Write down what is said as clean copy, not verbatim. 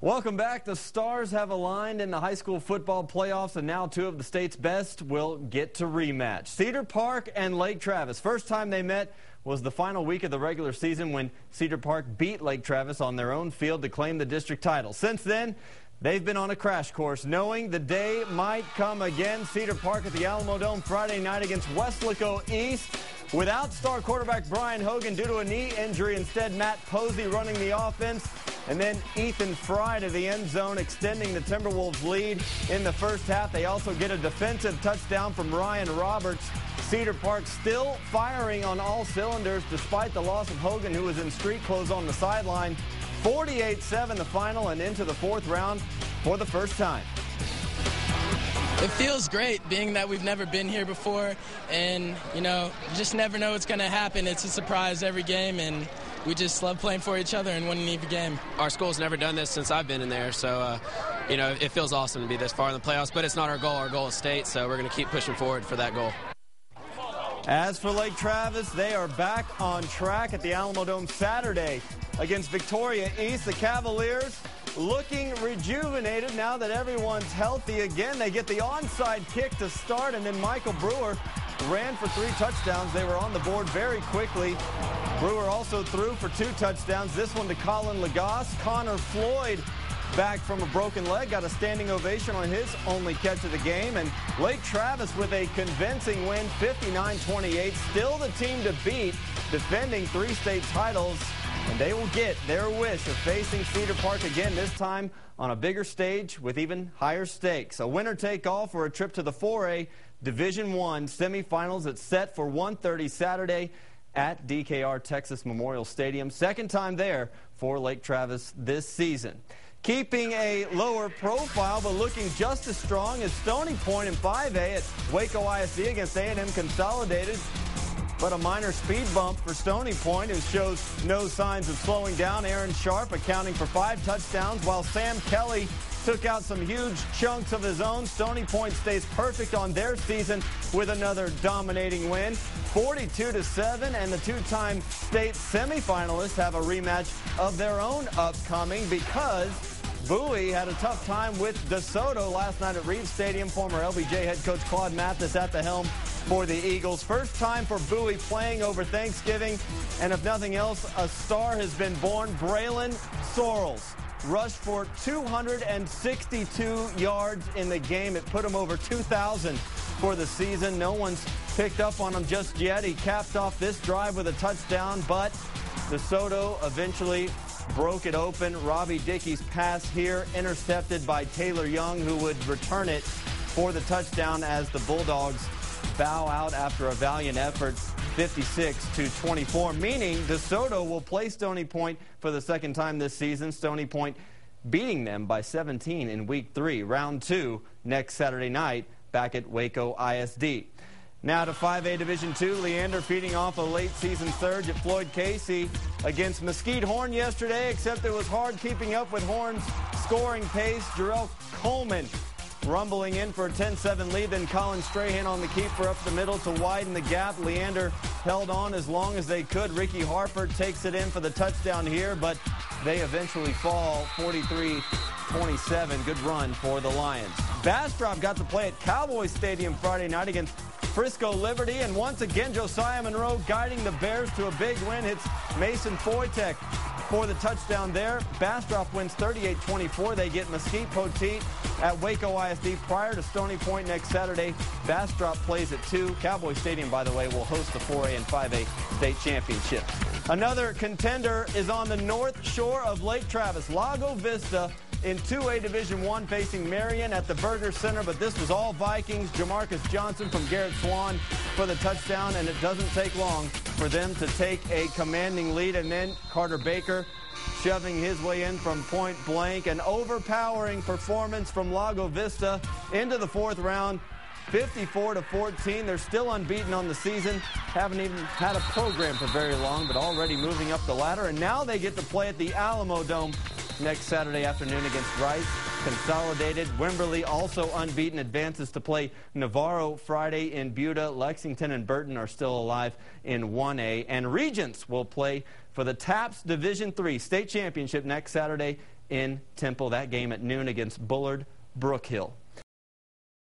Welcome back. The stars have aligned in the high school football playoffs, and now two of the state's best will get to rematch. Cedar Park and Lake Travis. First time they met was the final week of the regular season when Cedar Park beat Lake Travis on their own field to claim the district title. Since then, they've been on a crash course, knowing the day might come again. Cedar Park at the Alamo Dome Friday night against Weslaco East. Without star quarterback Brian Hogan due to a knee injury, instead Matt Posey running the offense, and then Ethan Fry to the end zone, extending the Timberwolves' lead in the first half. They also get a defensive touchdown from Ryan Roberts. Cedar Park still firing on all cylinders despite the loss of Hogan, who was in street clothes on the sideline. 48-7 the final, and into the fourth round for the first time. It feels great, being that we've never been here before, and, you just never know what's going to happen. It's a surprise every game, and we just love playing for each other and winning every game. Our school's never done this since I've been in there, so, it feels awesome to be this far in the playoffs, but it's not our goal. Our goal is state, so we're going to keep pushing forward for that goal. As for Lake Travis, they are back on track at the Alamo Dome Saturday against Victoria East. The Cavaliers looking rejuvenated now that everyone's healthy again. They get the onside kick to start, and then Michael Brewer ran for 3 touchdowns. They were on the board very quickly. Brewer also threw for 2 touchdowns, this one to Colin Lagasse. Connor Floyd, back from a broken leg, got a standing ovation on his only catch of the game. And Lake Travis with a convincing win, 59-28. Still the team to beat, defending 3 state titles. And they will get their wish of facing Cedar Park again, this time on a bigger stage with even higher stakes. A winner-take-all for a trip to the 4A Division I semifinals that's set for 1:30 Saturday at DKR Texas Memorial Stadium. Second time there for Lake Travis this season. Keeping a lower profile but looking just as strong as Stony Point in 5A at Waco ISD against A&M Consolidated. But a minor speed bump for Stony Point, who shows no signs of slowing down. Aaron Sharp accounting for 5 touchdowns, while Sam Kelly took out some huge chunks of his own. Stony Point stays perfect on their season with another dominating win, 42-7, and the 2-time state semifinalists have a rematch of their own upcoming because Bowie had a tough time with DeSoto last night at Reeves Stadium. Former LBJ head coach Claude Mathis at the helm for the Eagles. First time for Bowie playing over Thanksgiving, and if nothing else, a star has been born. Braylon Sorrells rushed for 262 yards in the game. It put him over 2,000 for the season. No one's picked up on him just yet. He capped off this drive with a touchdown, but DeSoto eventually broke it open. Robbie Dickey's pass here intercepted by Taylor Young, who would return it for the touchdown as the Bulldogs bow out after a valiant effort, 56-24, meaning DeSoto will play Stony Point for the second time this season. Stony Point beating them by 17 in Week 3. Round 2 next Saturday night back at Waco ISD. Now to 5A Division II, Leander feeding off a late season surge at Floyd Casey against Mesquite Horn yesterday, except it was hard keeping up with Horn's scoring pace. Jarrell Coleman rumbling in for a 10-7 lead, then Colin Strahan on the keeper up the middle to widen the gap. Leander held on as long as they could. Ricky Harper takes it in for the touchdown here, but they eventually fall 43-27. Good run for the Lions. Bastrop got to play at Cowboy Stadium Friday night against Frisco Liberty, and once again Josiah Monroe guiding the Bears to a big win. Hits Mason Foytek for the touchdown there. Bastrop wins 38-24. They get Mesquite Poteet at Waco ISD prior to Stony Point next Saturday. Bastrop plays at 2. Cowboy Stadium, by the way, will host the 4A and 5A state championships. Another contender is on the north shore of Lake Travis. Lago Vista in 2A Division I facing Marion at the Burger Center, but this was all Vikings. Jamarcus Johnson from Garrett Swan for the touchdown, and it doesn't take long for them to take a commanding lead. And then Carter Baker shoving his way in from point blank. An overpowering performance from Lago Vista into the 4th round, 54-14. They're still unbeaten on the season. Haven't even had a program for very long, but already moving up the ladder. And now they get to play at the Alamo Dome next Saturday afternoon against Rice. Consolidated. Wimberley also unbeaten, advances to play Navarro Friday in Buda. Lexington and Burton are still alive in 1A. And Regents will play for the TAPS Division III state championship next Saturday in Temple. That game at noon against Bullard Brook Hill.